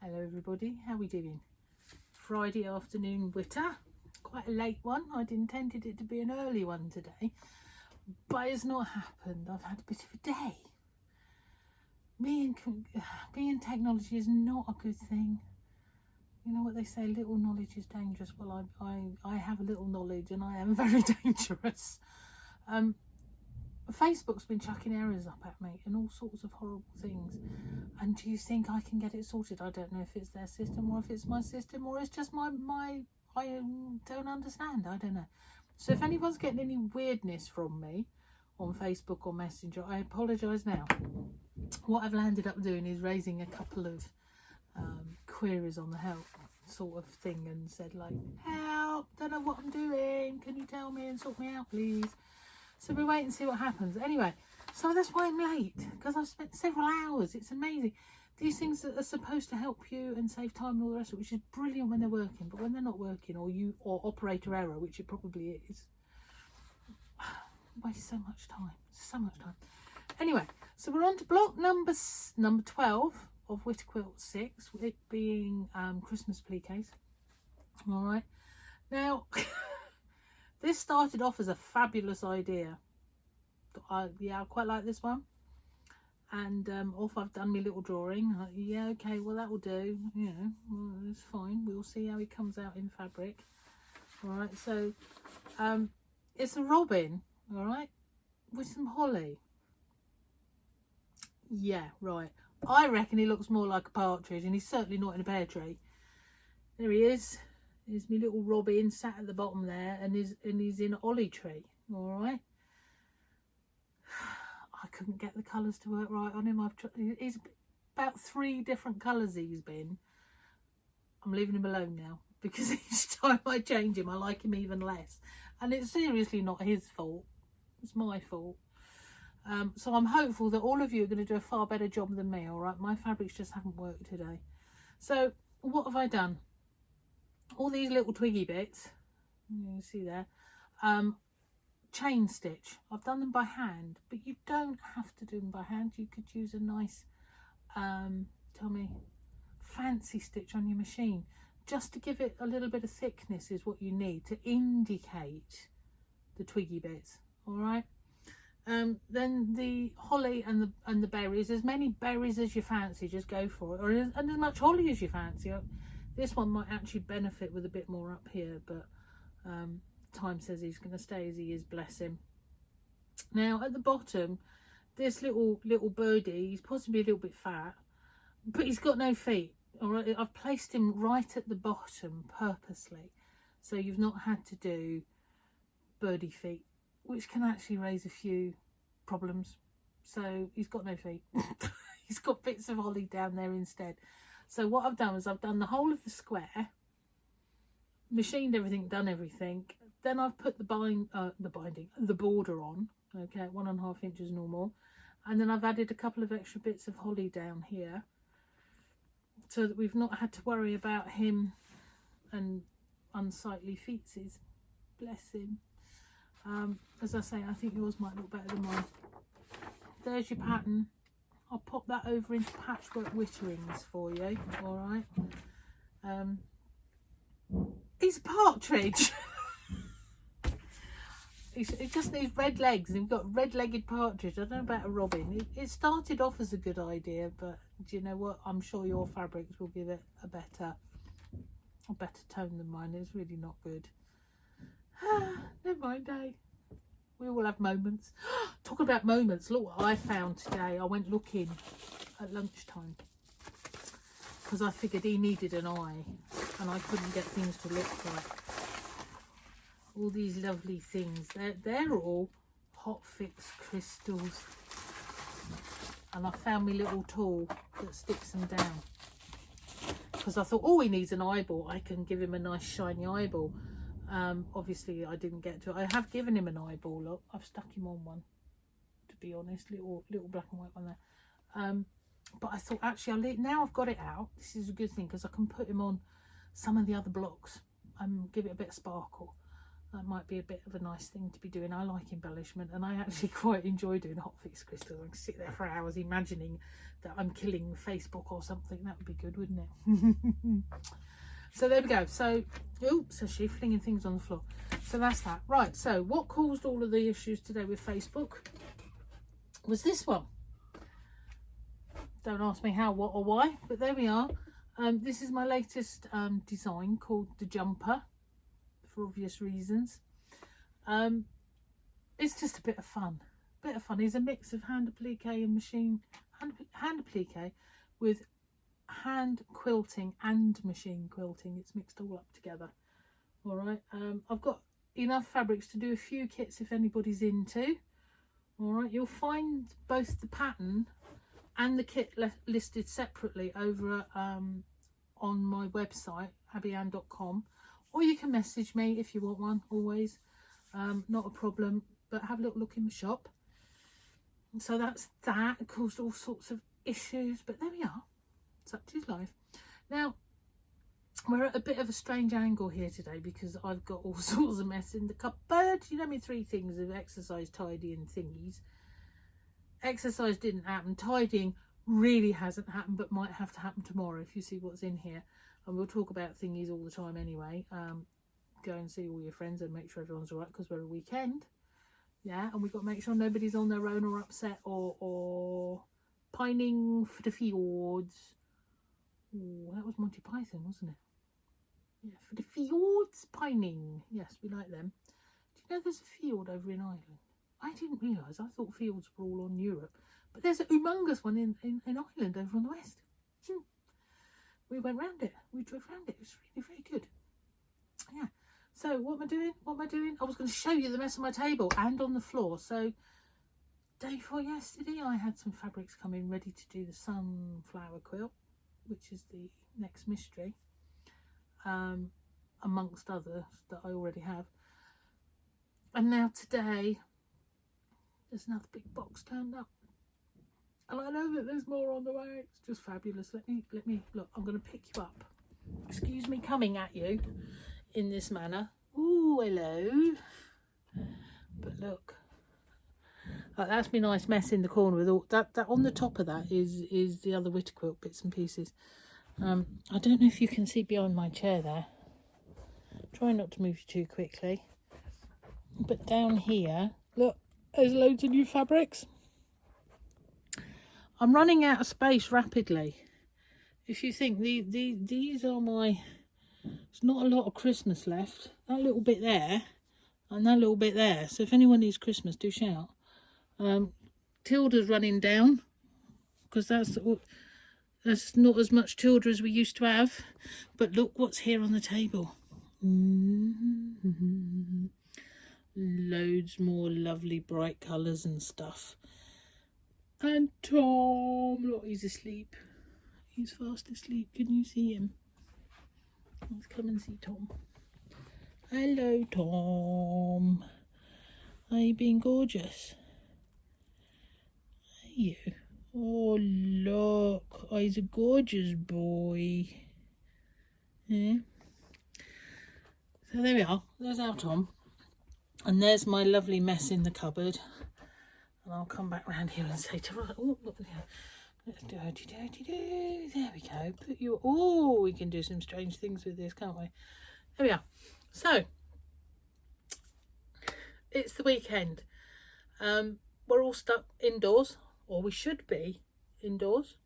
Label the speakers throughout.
Speaker 1: Hello everybody, how are we doing? Friday afternoon Witter, quite a late one. I'd intended it to be an early one today, but it's not happened. I've had a bit of a day. Me and technology is not a good thing. You know what they say, little knowledge is dangerous. Well, I have a little knowledge and I am very dangerous. Facebook's been chucking errors up at me and all sorts of horrible things. And do you think I can get it sorted? I don't know if it's their system or if it's my system or it's just my I don't understand. I don't know. So if anyone's getting any weirdness from me on Facebook or Messenger, I apologise now. What I've landed up doing is raising a couple of queries on the help sort of thing and said like, help, don't know what I'm doing, can you tell me and sort me out please? So we wait and see what happens. Anyway, so that's why I'm late, because I've spent several hours. It's amazing. These things that are supposed to help you and save time and all the rest of it, which is brilliant when they're working, but when they're not working, or operator error, which it probably is, waste so much time. So much time. Anyway, so we're on to block number 12 of Witter Quilt 6, it being Christmas pliques. All right. Now, this started off as a fabulous idea. Yeah, I quite like this one. And off I've done my little drawing. Yeah, okay, well that will do. You know, well, it's fine. We'll see how he comes out in fabric. All right, so it's a robin, all right, with some holly. Yeah, right. I reckon he looks more like a partridge, and he's certainly not in a pear tree. There he is. There's my little robin sat at the bottom there, and he's in a holly tree. All right. I couldn't get the colours to work right on him. He's about 3 different colours he's been. I'm leaving him alone now because each time I change him, I like him even less. And it's seriously not his fault. It's my fault. So I'm hopeful that all of you are going to do a far better job than me. All right. My fabrics just haven't worked today. So what have I done? All these little twiggy bits, you can see there, chain stitch. I've done them by hand, but you don't have to do them by hand. You could use a nice fancy stitch on your machine, just to give it a little bit of thickness is what you need to indicate the twiggy bits. All right. Then the holly and the berries, as many berries as you fancy, just go for it, and as much holly as you fancy. This one might actually benefit with a bit more up here, but time says he's going to stay as he is, bless him. Now at the bottom, this little birdie, he's possibly a little bit fat, but he's got no feet. All right, I've placed him right at the bottom purposely, so you've not had to do birdie feet, which can actually raise a few problems. So he's got no feet. He's got bits of holly down there instead. So what I've done is I've done the whole of the square, machined everything, done everything. Then I've put the border on, okay, 1.5 inches normal. And then I've added a couple of extra bits of holly down here, so that we've not had to worry about him and unsightly feetses. Bless him. As I say, I think yours might look better than mine. There's your pattern. I'll pop that over into patchwork witterings for you. All right. He's a partridge. It just needs red legs, and we've got red-legged partridge. I don't know about a robin. It started off as a good idea, but do you know what? I'm sure your fabrics will give it a better tone than mine. It's really not good. Never mind, eh? We all have moments. Talking about moments, look what I found today. I went looking at lunchtime because I figured he needed an eye and I couldn't get things to look right. All these lovely things. They're all hot fix crystals. And I found my little tool that sticks them down. Because I thought, oh, he needs an eyeball. I can give him a nice shiny eyeball. Obviously I didn't get to it. I have given him an eyeball. Look, I've stuck him on one, to be honest, little black and white one there. But I thought actually now I've got it out, this is a good thing because I can put him on some of the other blocks and give it a bit of sparkle. That might be a bit of a nice thing to be doing. I like embellishment, and I actually quite enjoy doing hotfix crystals. I can sit there for hours imagining that I'm killing Facebook or something. That would be good, wouldn't it? So there we go. So, oops, so she's flinging things on the floor. So that's that. Right, so what caused all of the issues today with Facebook was this one. Don't ask me how, what or why, but there we are. This is my latest design called the jumper, for obvious reasons. It's just a bit of fun. It's a mix of hand applique and machine hand applique with hand quilting and machine quilting. It's mixed all up together. All right. I've got enough fabrics to do a few kits if anybody's into. All right. You'll find both the pattern and the kit listed separately over on my website, abbyann.com, or you can message me if you want one, always. Not a problem, but have a little look in the shop. So that's that. It caused all sorts of issues, but there we are. Such is life. Now, we're at a bit of a strange angle here today because I've got all sorts of mess in the cupboard. You know me 3 things of exercise, tidying, thingies. Exercise didn't happen. Tidying really hasn't happened, but might have to happen tomorrow if you see what's in here. And we'll talk about thingies all the time anyway. Go and see all your friends and make sure everyone's all right because we're a weekend. Yeah, and we've got to make sure nobody's on their own or upset or pining for the fjords. Ooh, that was Monty Python, wasn't it? Yeah, for the fjords pining. Yes, we like them. Do you know there's a fjord over in Ireland? I didn't realise. I thought fields were all on Europe. But there's a humongous one in Ireland over on the west. We went round it. We drove round it. It was really very good. Yeah. So what am I doing? I was going to show you the mess on my table and on the floor. So day before yesterday, I had some fabrics come in ready to do the sunflower quilt, which is the next mystery, amongst others that I already have. And now today, there's another big box turned up. And I know that there's more on the way. It's just fabulous. Let me look. I'm going to pick you up. Excuse me coming at you in this manner. Ooh, hello. But look. That's my nice mess in the corner with all that on the top of that is the other Witter quilt bits and pieces. I don't know if you can see behind my chair there. Try not to move you too quickly. But down here, look, there's loads of new fabrics. I'm running out of space rapidly. If you think these are my, there's not a lot of Christmas left. That little bit there and that little bit there. So if anyone needs Christmas, do shout. Tilda's running down because that's not as much Tilda as we used to have. But look what's here on the table. Loads more lovely bright colours and stuff. And Tom, look, he's asleep. He's fast asleep. Can you see him? Let's come and see Tom. Hello, Tom. Are you being gorgeous? Are you? Oh, look. Oh, he's a gorgeous boy. Yeah. So there we are. There's our Tom. And there's my lovely mess in the cupboard. And I'll come back round here and say to her, oh, look, let's do. There we go. Put you. Oh, we can do some strange things with this, can't we? There we are. So it's the weekend. We're all stuck indoors, or we should be indoors,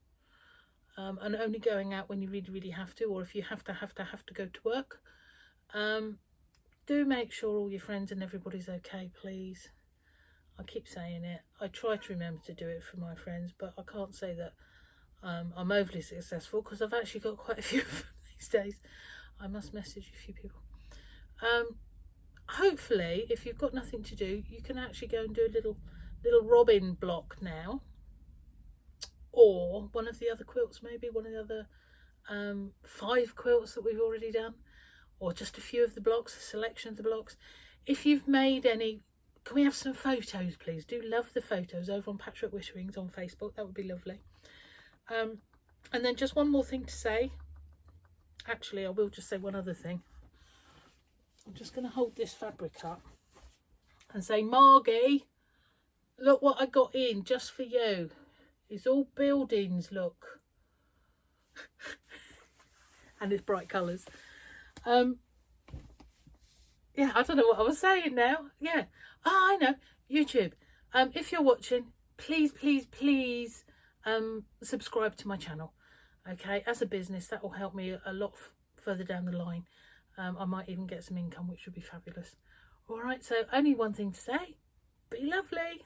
Speaker 1: and only going out when you really, really have to, or if you have to go to work. Do make sure all your friends and everybody's okay, please. I keep saying it. I try to remember to do it for my friends, but I can't say that I'm overly successful because I've actually got quite a few of them these days. I must message a few people. Hopefully, if you've got nothing to do, you can actually go and do a little robin block now, or one of the other quilts, maybe one of the other 5 quilts that we've already done, or just a few of the blocks, a selection of the blocks. If you've made any, can we have some photos, please? Do love the photos over on Patchwork Witterings on Facebook. That would be lovely. And then just one more thing to say. Actually, I will just say one other thing. I'm just going to hold this fabric up and say, Margie, look what I got in just for you. It's all buildings, look. And it's bright colours. Yeah, I don't know what I was saying now. Yeah. Oh, I know. YouTube. If you're watching, please, please, please subscribe to my channel. Okay, as a business, that will help me a lot further down the line. I might even get some income, which would be fabulous. All right, so only one thing to say. Be lovely.